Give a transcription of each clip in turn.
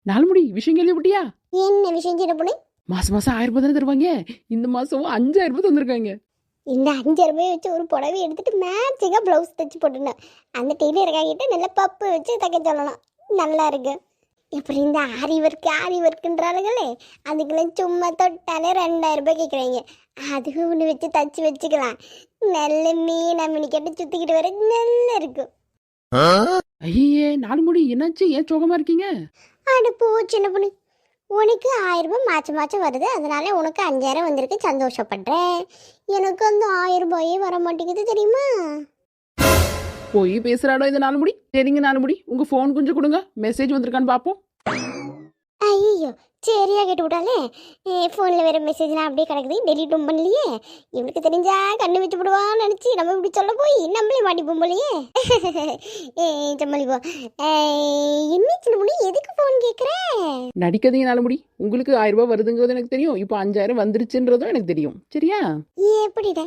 நாலுமுடி விஷயம் கேள்விப்பட்டியா? என்ன விஷயம் சின்ன பொண்ணு? மாசம் மாசம் 1000 ரூபாய் தானே தருவாங்க. இந்த மாசம் 5000 ரூபாய் தந்திருக்காங்க. இந்த 5000 ரூபாய் வச்சு ஒரு புடவை எடுத்துட்டு மேட்சிங்காக ப்ளவுஸ் தைச்சு போட்டுனேன். அந்த டெய்லருக்காகிட்ட நல்லா பப்பு வச்சு தைக்க சொல்லலாம். நல்லா இருக்கு. எப்படி இந்த ஆரி ஒர்க்குன்றாளுங்களே, அதுக்கெல்லாம் சும்மா தொட்டாலே 2000 ரூபாய் கேட்குறாங்க. அதுவும் ஒன்று வச்சு தச்சு வச்சுக்கலாம். நல்ல மீன் கேட்டு சுற்றிக்கிட்டு வர நல்லா இருக்கும். ஐயே நாலுமுடி என்னாச்சு? ஏன் சோகமா இருக்கீங்க? அட போ சின்ன பொண்ணு, உனக்கு 1000 ரூபாய் மாச்சம் மாச்சம் வருது, அதனால உனக்கு 5000 வந்திருக்கு, சந்தோஷப்படுறேன். எனக்கு அந்த 1000 ரூபாயே வர மாட்டேங்குது தெரியுமா? போய் பேசுறாடோ இந்த நாலுமுடி. சரிங்க நாலுமுடி, உங்க போன் கொஞ்சம் கொடுங்க, மெசேஜ் வந்திருக்கான்னு பாப்போம். ஐயோ சரியா கேட்டு விட்டாலே. ஃபோனில் வேறு மெசேஜ்லாம் அப்படியே கிடக்குது, டெலிட்டும் பண்ணலையே. இவளுக்கு தெரிஞ்சா கண்ணு வச்சு விடுவான்னு நினச்சி நம்ம இப்படி சொல்ல போய் நம்மளே மாட்டிப்போம் போலையே. சம்மளிப்போம். என்ன சின்ன பொண்ணு, எதுக்கு ஃபோன் கேட்குறேன்? நடிக்காதீங்க நாலுமுடி. உங்களுக்கு 1000 ரூபாய் வருதுங்கிறது எனக்கு தெரியும். இப்போ 5000 வந்துருச்சுன்றதும் எனக்கு தெரியும். சரியா? எப்படிடா,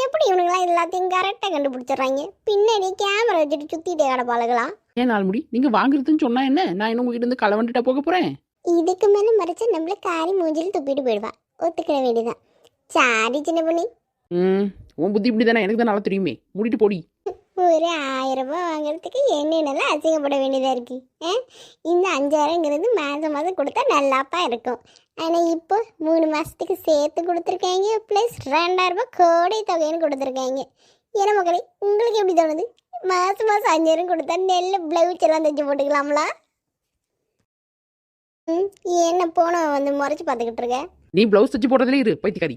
எப்படி இவனுங்களாம் எல்லாத்தையும் கரெக்டாக கண்டுபிடிச்சிடுறாங்க? பின்னாடி கேமரா வச்சுட்டு சுற்றிட்டே கிடப்பாளுகளாம். ஏன் நாலுமுடி, நீங்க வாங்குறதுன்னு சொன்னா என்ன? நான் என்ன உங்ககிட்ட இருந்து களவண்டுட்டா போக போறேன்? இதுக்கு மேலே மறைச்சா நம்மள காரி மூஞ்சில் துப்பிட்டு போயிடுவா. ஒத்துக்கிற வேண்டியதான். சாரி சின்ன பொண்ணு. உன் புத்தி இப்படி தானே, எனக்கு தான் நல்லா தெரியுமே. மூடிட்டு போடி. ஒரு 1000 ரூபாய் வாங்குறதுக்கு என்னென்னலாம் அசிங்கப்பட வேண்டியதாக இருக்கு. இந்த 5000ங்கிறது மாதம் மாதம் கொடுத்தா நல்லாப்பா இருக்கும். ஆனால் இப்போ 3 மாதத்துக்கு சேர்த்து கொடுத்துருக்காங்க, ப்ளஸ் 2000 ரூபாய் கோடை தொகைன்னு கொடுத்துருக்காங்க. ஏன்னா மக்களே, உங்களுக்கு எப்படி தோணுது? மாதம் மாதம் 5000 கொடுத்தா நெல்ல ப்ளவுஸ் எல்லாம் தைச்சு போட்டுக்கலாம்ல? என்ன போன வந்து முறைச்சி பார்த்துக்கிட்டு இருக்க? நீ பிளவுஸ் தச்சு போடுறதுல இரு பைத்தியக்காரி.